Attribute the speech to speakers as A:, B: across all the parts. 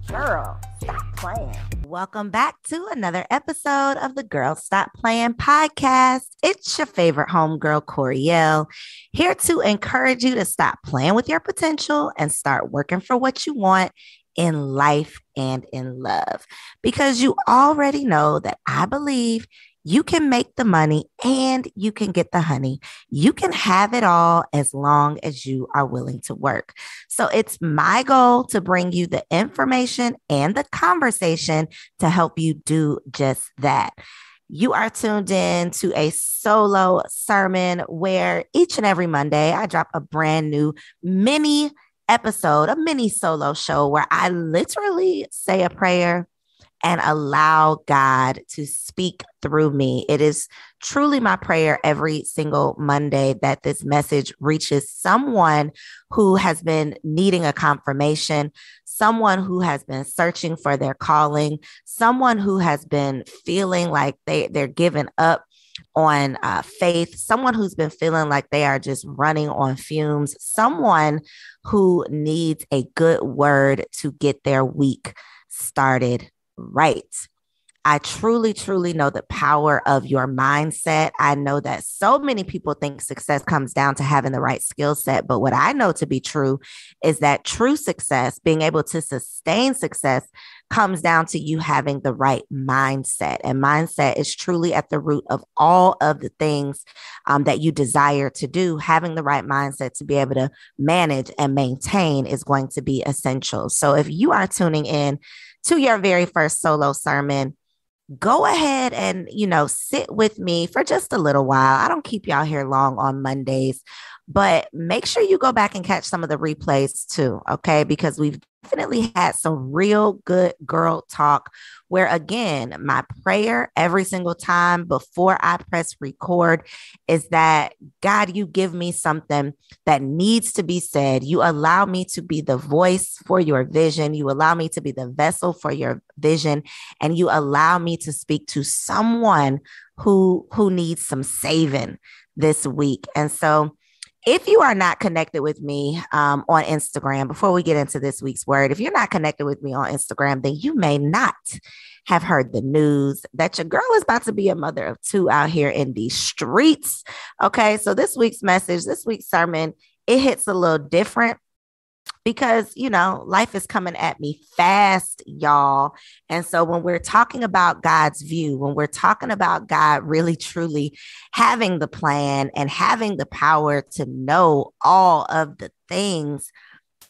A: Girl, stop playing. Welcome back to another episode of the Girl Stop Playing podcast. It's your favorite homegirl, Koereyelle, here to encourage you to stop playing with your potential and start working for what you want in life and in love. Because you already know that I believe you can make the money and you can get the honey. You can have it all as long as you are willing to work. So it's my goal to bring you the information and the conversation to help you do just that. You are tuned in to a solo sermon where each and every Monday I drop a brand new mini episode, a mini solo show where I literally say a prayer and allow God to speak through me. It is truly my prayer every single Monday that this message reaches someone who has been needing a confirmation, someone who has been searching for their calling, someone who has been feeling like they're giving up on faith, someone who's been feeling like they are just running on fumes, someone who needs a good word to get their week started right. I truly, truly know the power of your mindset. I know that so many people think success comes down to having the right skill set. But what I know to be true is that true success, being able to sustain success, comes down to you having the right mindset. And mindset is truly at the root of all of the things that you desire to do. Having the right mindset to be able to manage and maintain is going to be essential. So if you are tuning in to your very first solo sermon, go ahead and, sit with me for just a little while. I don't keep y'all here long on Mondays, but make sure you go back and catch some of the replays too, okay? Because we've definitely had some real good girl talk where, again, my prayer every single time before I press record is that, God, you give me something that needs to be said. You allow me to be the voice for your vision. You allow me to be the vessel for your vision. And you allow me to speak to someone who needs some saving this week. And so if you are not connected with me on Instagram, before we get into this week's word, if you're not connected with me on Instagram, then you may not have heard the news that your girl is about to be a mother of two out here in these streets. Okay, so this week's message, this week's sermon, it hits a little different because, life is coming at me fast, y'all. And so when we're talking about God's view, when we're talking about God really, truly having the plan and having the power to know all of the things,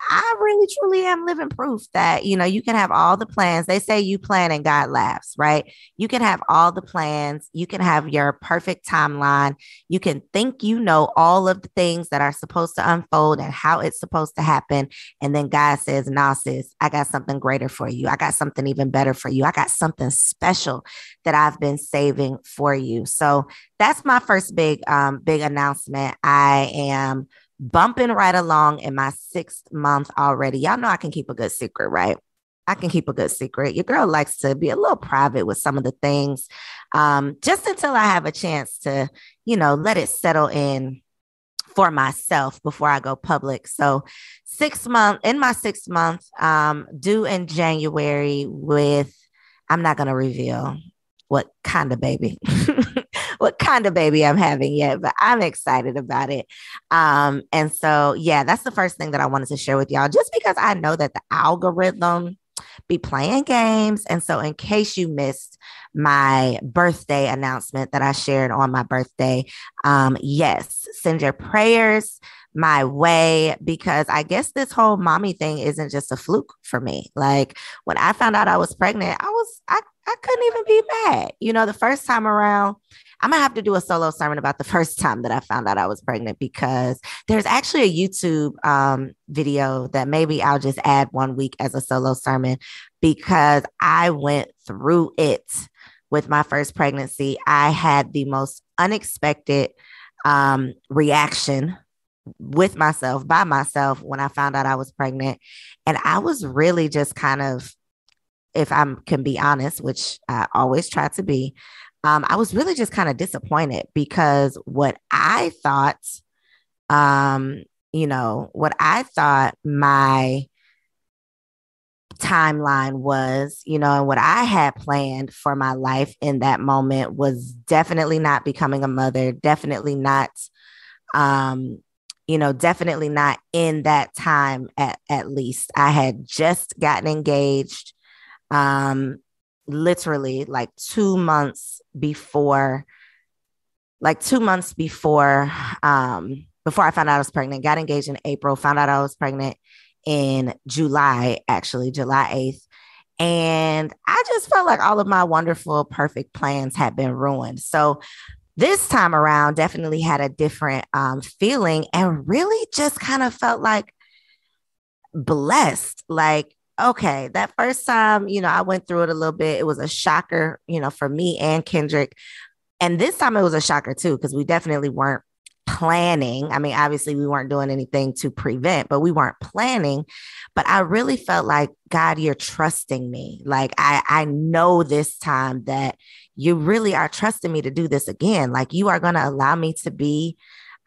A: I really, truly am living proof that, you can have all the plans. They say you plan and God laughs, right? You can have all the plans. You can have your perfect timeline. You can think all of the things that are supposed to unfold and how it's supposed to happen. And then God says, nah, sis, I got something greater for you. I got something even better for you. I got something special that I've been saving for you. So that's my first big announcement. I am bumping right along in my 6th month already. Y'all know I can keep a good secret, right? I can keep a good secret. Your girl likes to be a little private with some of the things, just until I have a chance to, let it settle in for myself before I go public. So in my 6th month, due in January with, I'm not going to reveal what kind of baby I'm having yet, but I'm excited about it. And so, yeah, that's the first thing that I wanted to share with y'all, just because I know that the algorithm be playing games. And so in case you missed my birthday announcement that I shared on my birthday, yes, send your prayers my way, because I guess this whole mommy thing isn't just a fluke for me. Like when I found out I was pregnant, I couldn't even be mad. The first time around, I'm going to have to do a solo sermon about the first time that I found out I was pregnant, because there's actually a YouTube video that maybe I'll just add one week as a solo sermon, because I went through it with my first pregnancy. I had the most unexpected reaction by myself when I found out I was pregnant. And I was really just kind of, if I can be honest, which I always try to be, I was really just kind of disappointed, because what I thought what I thought my timeline was, and what I had planned for my life in that moment was definitely not becoming a mother, um, definitely not in that time at least. I had just gotten engaged, um, literally like 2 months before, before I found out I was pregnant. Got engaged in April, found out I was pregnant in July, actually, July 8th. And I just felt like all of my wonderful, perfect plans had been ruined. So this time around, definitely had a different feeling and really just kind of felt like blessed. Like, okay, that first time, I went through it a little bit. It was a shocker, for me and Kendrick. And this time it was a shocker too, because we definitely weren't planning. I mean, obviously we weren't doing anything to prevent, but we weren't planning. But I really felt like, God, you're trusting me. Like I know this time that you really are trusting me to do this again. Like you are going to allow me to be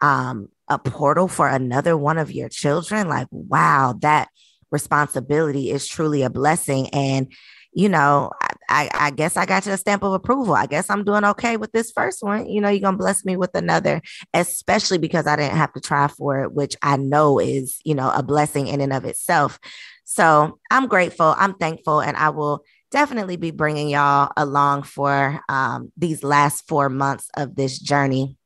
A: a portal for another one of your children. Like, wow, that responsibility is truly a blessing. And I guess I got you a stamp of approval. I guess I'm doing okay with this first one. You're going to bless me with another, especially because I didn't have to try for it, which I know is, a blessing in and of itself. So I'm grateful. I'm thankful. And I will definitely be bringing y'all along for these last 4 months of this journey.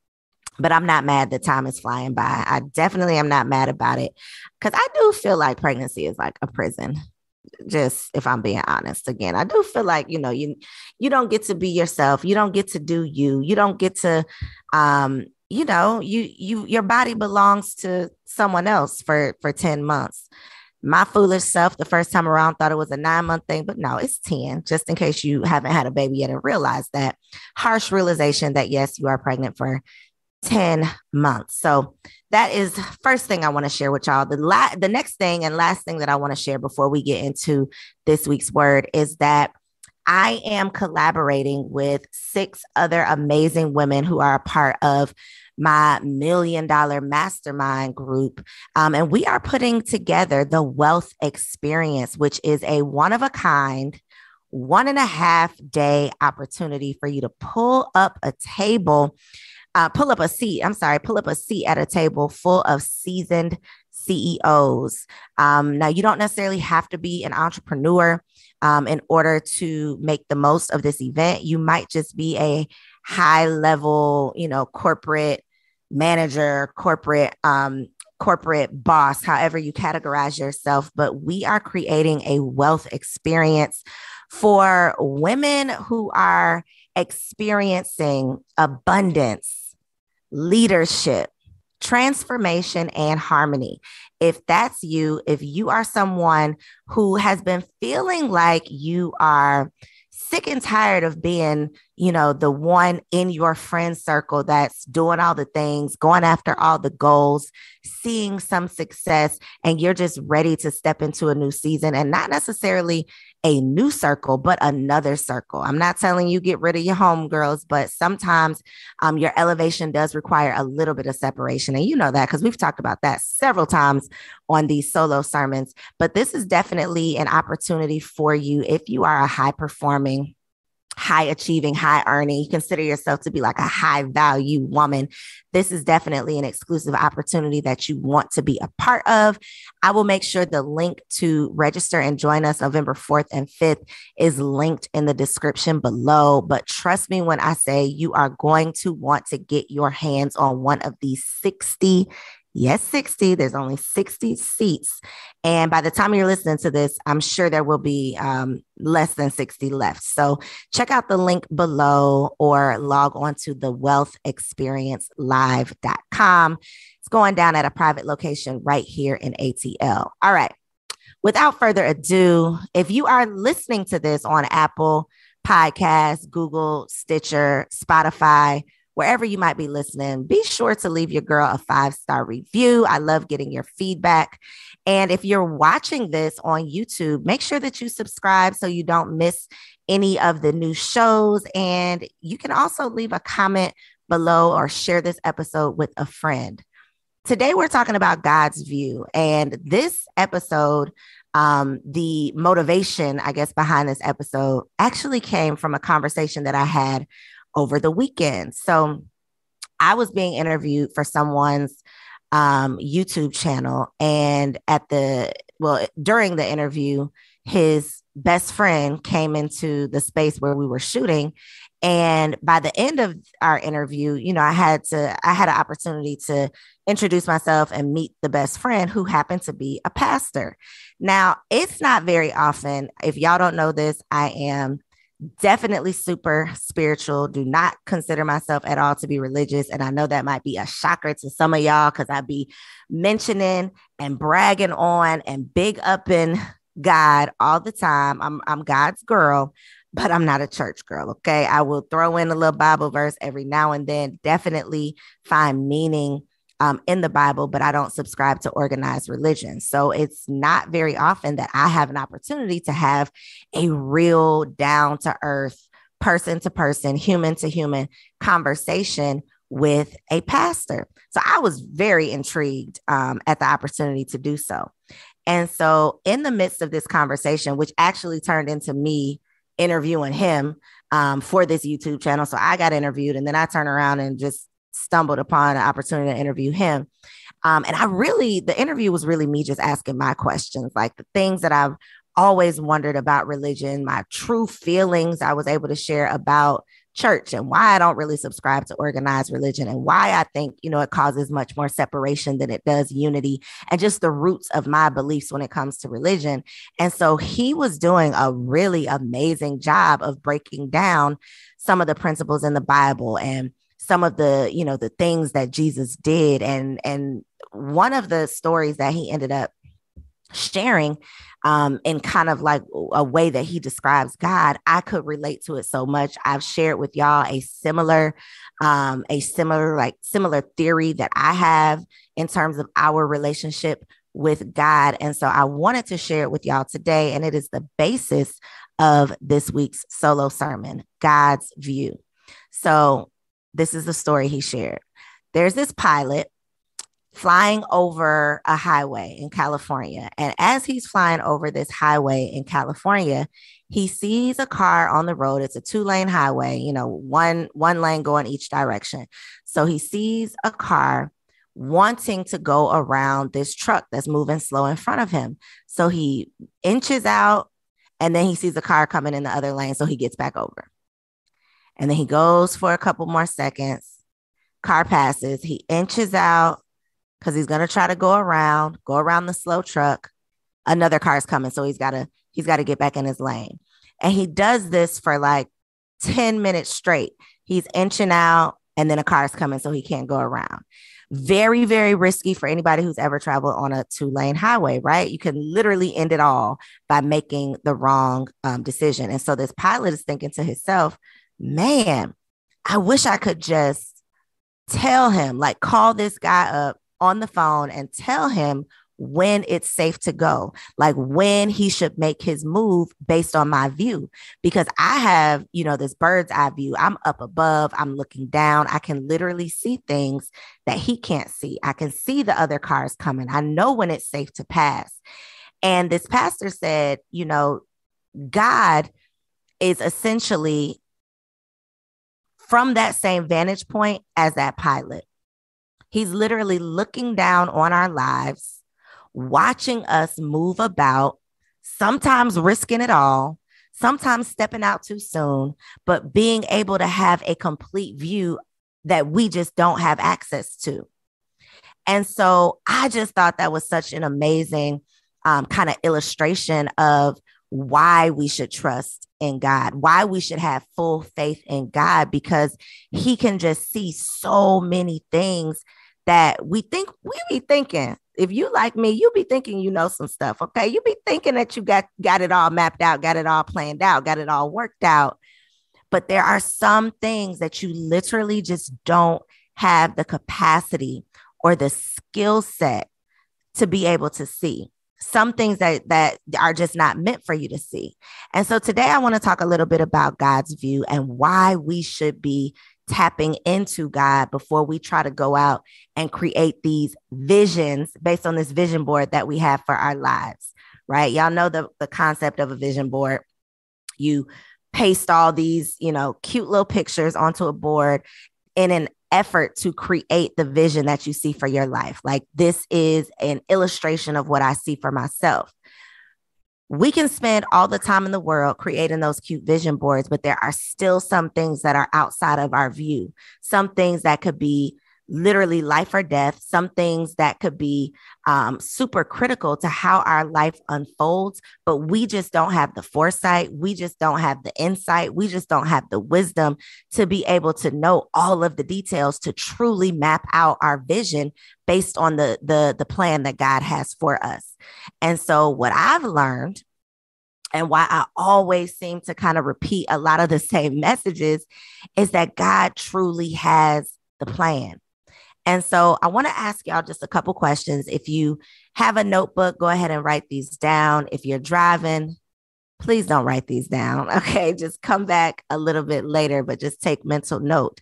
A: But I'm not mad that time is flying by. I definitely am not mad about it because I do feel like pregnancy is like a prison. Just if I'm being honest again, I do feel like, you don't get to be yourself. You don't get to do you. You don't get to, your body belongs to someone else for 10 months. My foolish self, the first time around, thought it was a 9-month thing, but no, it's 10, just in case you haven't had a baby yet and realize that harsh realization that, yes, you are pregnant for 10 months. So that is first thing I want to share with y'all. The next thing and last thing that I want to share before we get into this week's word is that I am collaborating with 6 other amazing women who are a part of my $1 million mastermind group. And we are putting together the Wealth Experience, which is a one-of-a-kind 1.5-day opportunity for you to pull up a seat at a table full of seasoned CEOs. Now, you don't necessarily have to be an entrepreneur in order to make the most of this event. You might just be a high level, corporate manager, corporate boss, however you categorize yourself. But we are creating a wealth experience for women who are experiencing abundance, leadership, transformation, and harmony. If that's you, if you are someone who has been feeling like you are sick and tired of being, the one in your friend circle that's doing all the things, going after all the goals, seeing some success, and you're just ready to step into a new season, and not necessarily a new circle, but another circle. I'm not telling you get rid of your homegirls, but sometimes your elevation does require a little bit of separation. And you know that because we've talked about that several times on these solo sermons. But this is definitely an opportunity for you if you are a high performing, high achieving, high earning, you consider yourself to be like a high value woman. This is definitely an exclusive opportunity that you want to be a part of. I will make sure the link to register and join us November 4th and 5th is linked in the description below. But trust me when I say you are going to want to get your hands on one of these 60. Yes, 60. There's only 60 seats. And by the time you're listening to this, I'm sure there will be less than 60 left. So check out the link below or log on to thewealthexperiencelive.com. It's going down at a private location right here in ATL. All right. Without further ado, if you are listening to this on Apple Podcasts, Google, Stitcher, Spotify, wherever you might be listening, be sure to leave your girl a 5-star review. I love getting your feedback. And if you're watching this on YouTube, make sure that you subscribe so you don't miss any of the new shows. And you can also leave a comment below or share this episode with a friend. Today we're talking about God's view. And this episode, the motivation, I guess, behind this episode actually came from a conversation that I had over the weekend. So I was being interviewed for someone's YouTube channel. And during the interview, his best friend came into the space where we were shooting. And by the end of our interview, I had an opportunity to introduce myself and meet the best friend, who happened to be a pastor. Now, it's not very often. If y'all don't know this, I am definitely super spiritual. Do not consider myself at all to be religious. And I know that might be a shocker to some of y'all, because I be mentioning and bragging on and big upping God all the time. I'm God's girl, but I'm not a church girl. Okay. I will throw in a little Bible verse every now and then, definitely find meaning in the Bible, but I don't subscribe to organized religion. So it's not very often that I have an opportunity to have a real down to earth, person to person, human to human conversation with a pastor. So I was very intrigued at the opportunity to do so. And so in the midst of this conversation, which actually turned into me interviewing him for this YouTube channel. So I got interviewed, and then I turned around and just stumbled upon an opportunity to interview him. And the interview was really me just asking my questions, like the things that I've always wondered about religion, my true feelings I was able to share about church, and why I don't really subscribe to organized religion, and why I think, it causes much more separation than it does unity, and just the roots of my beliefs when it comes to religion. And so he was doing a really amazing job of breaking down some of the principles in the Bible and some of the, the things that Jesus did. And one of the stories that he ended up sharing in kind of like a way that he describes God, I could relate to it so much. I've shared with y'all a similar theory that I have in terms of our relationship with God. And so I wanted to share it with y'all today. And it is the basis of this week's solo sermon, God's view. So this is the story he shared. There's this pilot flying over a highway in California. And as he's flying over this highway in California, he sees a car on the road. It's a 2-lane highway, one lane going each direction. So he sees a car wanting to go around this truck that's moving slow in front of him. So he inches out, and then he sees a car coming in the other lane. So he gets back over. And then he goes for a couple more seconds. Car passes. He inches out because he's going to try to go around the slow truck. Another car is coming. So he's got to get back in his lane. And he does this for like 10 minutes straight. He's inching out, and then a car is coming, so he can't go around. Very, very risky for anybody who's ever traveled on a 2-lane highway, right? You can literally end it all by making the wrong decision. And so this pilot is thinking to himself, man, I wish I could just tell him, like call this guy up on the phone and tell him when it's safe to go, like when he should make his move based on my view, because I have, this bird's eye view. I'm up above, I'm looking down. I can literally see things that he can't see. I can see the other cars coming. I know when it's safe to pass. And this pastor said, God is essentially from that same vantage point as that pilot. He's literally looking down on our lives, watching us move about, sometimes risking it all, sometimes stepping out too soon, but being able to have a complete view that we just don't have access to. And so I just thought that was such an amazing kind of illustration of why we should trust in God, why we should have full faith in God, because he can just see so many things that we be thinking. If you like me, you be thinking, some stuff. Okay. You be thinking that you got it all mapped out, got it all planned out, got it all worked out. But there are some things that you literally just don't have the capacity or the skill set to be able to see. Some things that are just not meant for you to see. And so today I want to talk a little bit about God's view and why we should be tapping into God before we try to go out and create these visions based on this vision board that we have for our lives, right? Y'all know the concept of a vision board. You paste all these, cute little pictures onto a board in an effort to create the vision that you see for your life. Like, this is an illustration of what I see for myself. We can spend all the time in the world creating those cute vision boards, but there are still some things that are outside of our view. Some things that could be literally life or death. Some things that could be super critical to how our life unfolds, but we just don't have the foresight. We just don't have the insight. We just don't have the wisdom to be able to know all of the details to truly map out our vision based on the plan that God has for us. And so what I've learned, and why I always seem to kind of repeat a lot of the same messages, is that God truly has the plan. And so I want to ask y'all just a couple questions. If you have a notebook, go ahead and write these down. If you're driving, please don't write these down. Okay, just come back a little bit later, but just take mental note.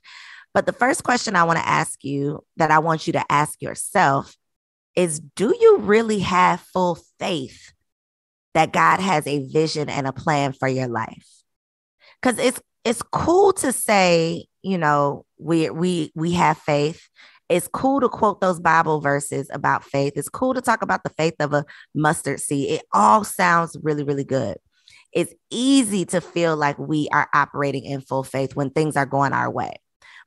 A: But the first question I want to ask you, that I want you to ask yourself, is, do you really have full faith that God has a vision and a plan for your life? Because it's cool to say, we have faith. It's cool to quote those Bible verses about faith. It's cool to talk about the faith of a mustard seed. It all sounds really, really good. It's easy to feel like we are operating in full faith when things are going our way.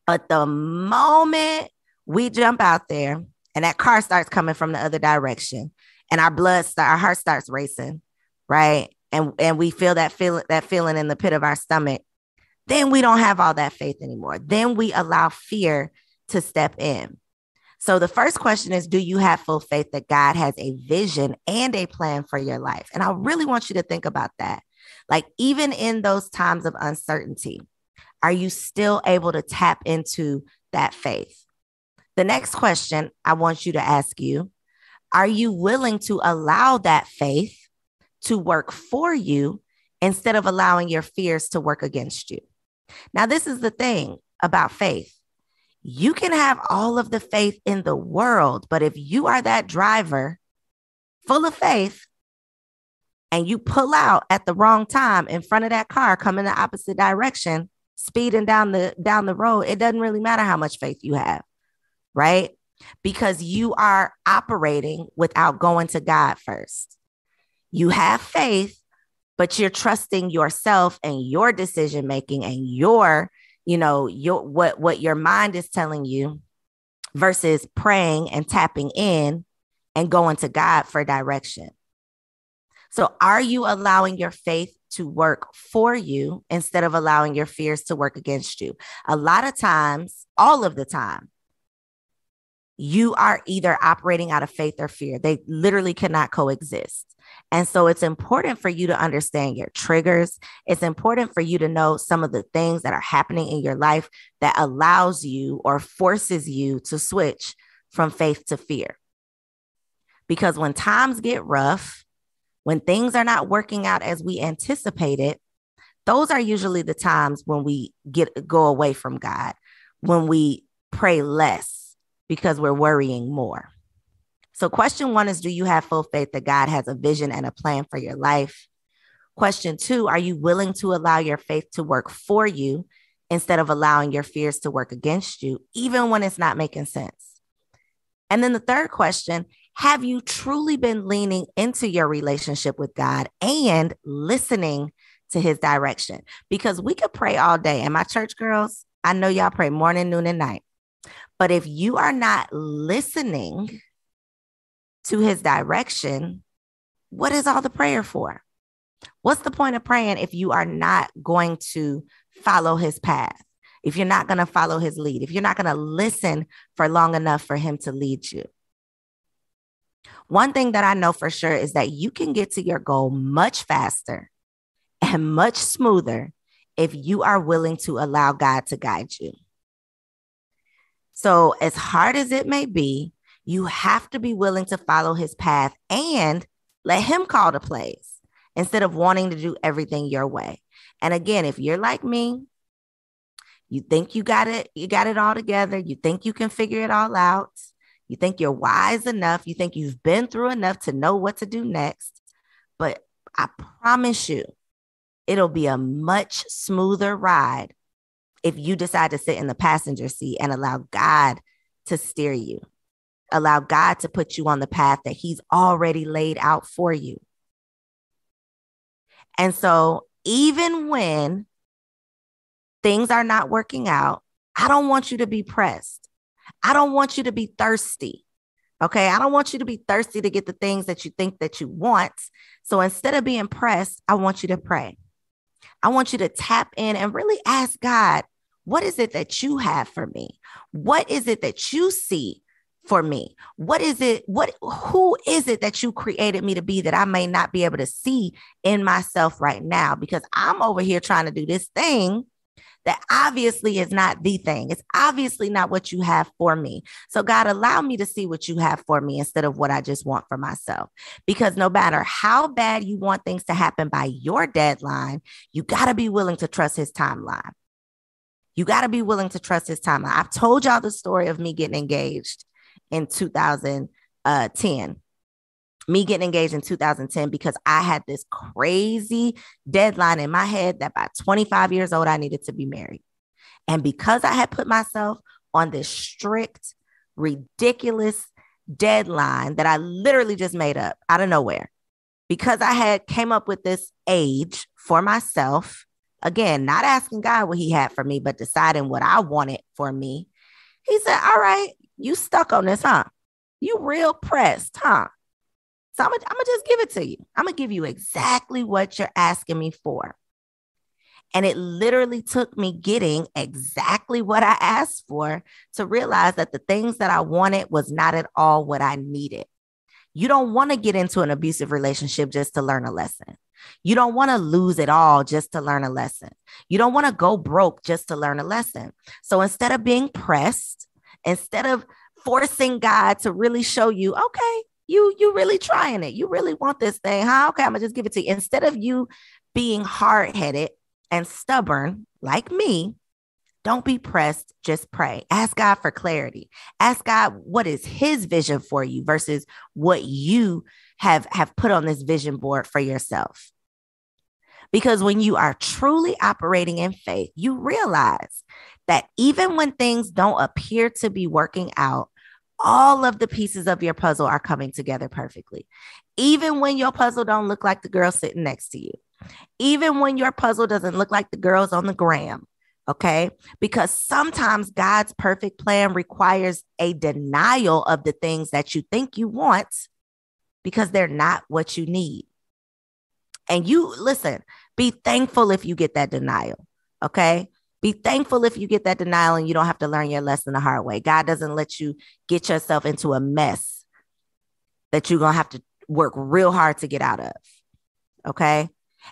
A: But the moment we jump out there and that car starts coming from the other direction and our heart starts racing, right? And we feel that feeling in the pit of our stomach, then we don't have all that faith anymore. Then we allow fear to step in. So the first question is, do you have full faith that God has a vision and a plan for your life? And I really want you to think about that. Like, even in those times of uncertainty, are you still able to tap into that faith? The next question I want you to ask you, are you willing to allow that faith to work for you instead of allowing your fears to work against you? Now, this is the thing about faith. You can have all of the faith in the world, but if you are that driver full of faith and you pull out at the wrong time in front of that car coming the opposite direction, speeding down the road, it doesn't really matter how much faith you have, right? Because you are operating without going to God first. You have faith, but you're trusting yourself and your decision making and your what your mind is telling you versus praying and tapping in and going to God for direction. So are you allowing your faith to work for you instead of allowing your fears to work against you? A lot of times, all of the time, you are either operating out of faith or fear. They literally cannot coexist. And so it's important for you to understand your triggers. It's important for you to know some of the things that are happening in your life that allows you or forces you to switch from faith to fear. Because when times get rough, when things are not working out as we anticipated, those are usually the times when we go away from God, when we pray less because we're worrying more. So question 1 is, do you have full faith that God has a vision and a plan for your life? Question 2, are you willing to allow your faith to work for you instead of allowing your fears to work against you, even when it's not making sense? And then the third question, have you truly been leaning into your relationship with God and listening to his direction? Because we could pray all day. And my church girls, I know y'all pray morning, noon, and night. But if you are not listening to his direction, what is all the prayer for? What's the point of praying if you are not going to follow his path? If you're not going to follow his lead, if you're not going to listen for long enough for him to lead you? One thing that I know for sure is that you can get to your goal much faster and much smoother if you are willing to allow God to guide you. So as hard as it may be, you have to be willing to follow his path and let him call the plays instead of wanting to do everything your way. And again, if you're like me, You think you got it all together. You think you can figure it all out. You think you're wise enough. You think you've been through enough to know what to do next. But I promise you, it'll be a much smoother ride if you decide to sit in the passenger seat and allow God to steer you. Allow God to put you on the path that he's already laid out for you. And so even when things are not working out, I don't want you to be pressed. I don't want you to be thirsty. Okay. I don't want you to be thirsty to get the things that you think that you want. So instead of being pressed, I want you to pray. I want you to tap in and really ask God, what is it that you have for me? What is it that you see for me? Who is it that you created me to be that I may not be able to see in myself right now? Because I'm over here trying to do this thing that obviously is not the thing. It's obviously not what you have for me. So God, allow me to see what you have for me instead of what I just want for myself. Because no matter how bad you want things to happen by your deadline, you got to be willing to trust his timeline. You got to be willing to trust his timeline. I've told y'all the story of me getting engaged in 2010. Me getting engaged in 2010 because I had this crazy deadline in my head that by 25 years old, I needed to be married. And because I had put myself on this strict, ridiculous deadline that I literally just made up out of nowhere, because I had came up with this age for myself, again, not asking God what he had for me, but deciding what I wanted for me. He said, all right, you stuck on this, huh? You real pressed, huh? So I'm going to just give it to you. I'm going to give you exactly what you're asking me for. And it literally took me getting exactly what I asked for to realize that the things that I wanted was not at all what I needed. You don't want to get into an abusive relationship just to learn a lesson. You don't want to lose it all just to learn a lesson. You don't want to go broke just to learn a lesson. So instead of being pressed, instead of forcing God to really show you, okay, you really trying it. You really want this thing, huh? Okay, I'm gonna just give it to you. Instead of you being hard-headed and stubborn like me, don't be pressed. Just pray. Ask God for clarity. Ask God what is his vision for you versus what you have put on this vision board for yourself. Because when you are truly operating in faith, you realize that even when things don't appear to be working out, all of the pieces of your puzzle are coming together perfectly. Even when your puzzle don't look like the girl sitting next to you. Even when your puzzle doesn't look like the girls on the gram. Okay? Because sometimes God's perfect plan requires a denial of the things that you think you want because they're not what you need. And you, listen, be thankful if you get that denial. Okay? Be thankful if you get that denial and you don't have to learn your lesson the hard way. God doesn't let you get yourself into a mess that you're going to have to work real hard to get out of. Okay.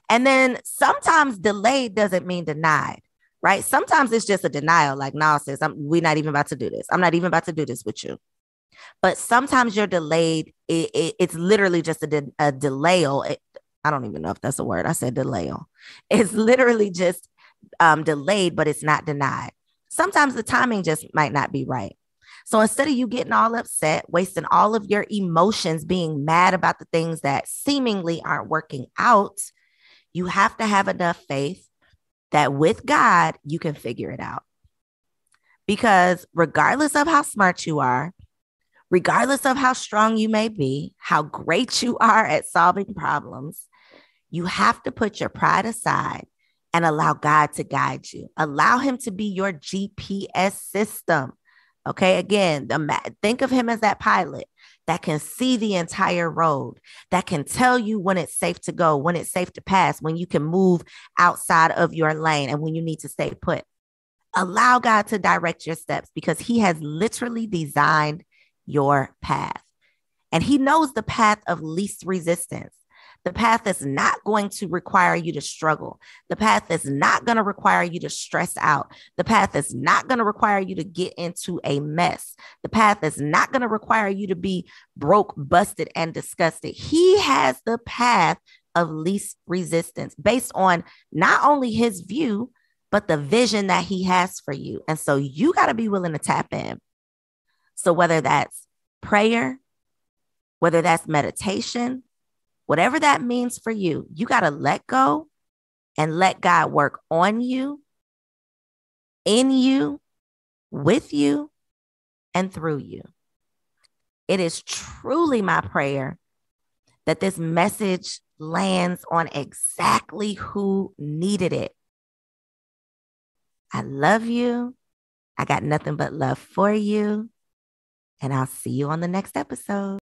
A: And then sometimes delayed doesn't mean denied, right? Sometimes it's just a denial. Like, no, sis, we're not even about to do this. I'm not even about to do this with you. But sometimes you're delayed. It's literally just a delay. I don't even know if that's a word. I said delay. It's literally just delayed, but it's not denied. Sometimes the timing just might not be right. So instead of you getting all upset, wasting all of your emotions, being mad about the things that seemingly aren't working out, you have to have enough faith that with God, you can figure it out. Because regardless of how smart you are, regardless of how strong you may be, how great you are at solving problems, you have to put your pride aside and allow God to guide you. Allow him to be your GPS system. Okay, again, think of him as that pilot that can see the entire road, that can tell you when it's safe to go, when it's safe to pass, when you can move outside of your lane and when you need to stay put. Allow God to direct your steps because he has literally designed your path. And he knows the path of least resistance. The path that's not going to require you to struggle. The path that's not going to require you to stress out. The path that's not going to require you to get into a mess. The path that's not going to require you to be broke, busted, and disgusted. He has the path of least resistance based on not only his view, but the vision that he has for you. And so you got to be willing to tap in. So whether that's prayer, whether that's meditation, whatever that means for you, you got to let go and let God work on you, in you, with you, and through you. It is truly my prayer that this message lands on exactly who needed it. I love you. I got nothing but love for you. And I'll see you on the next episode.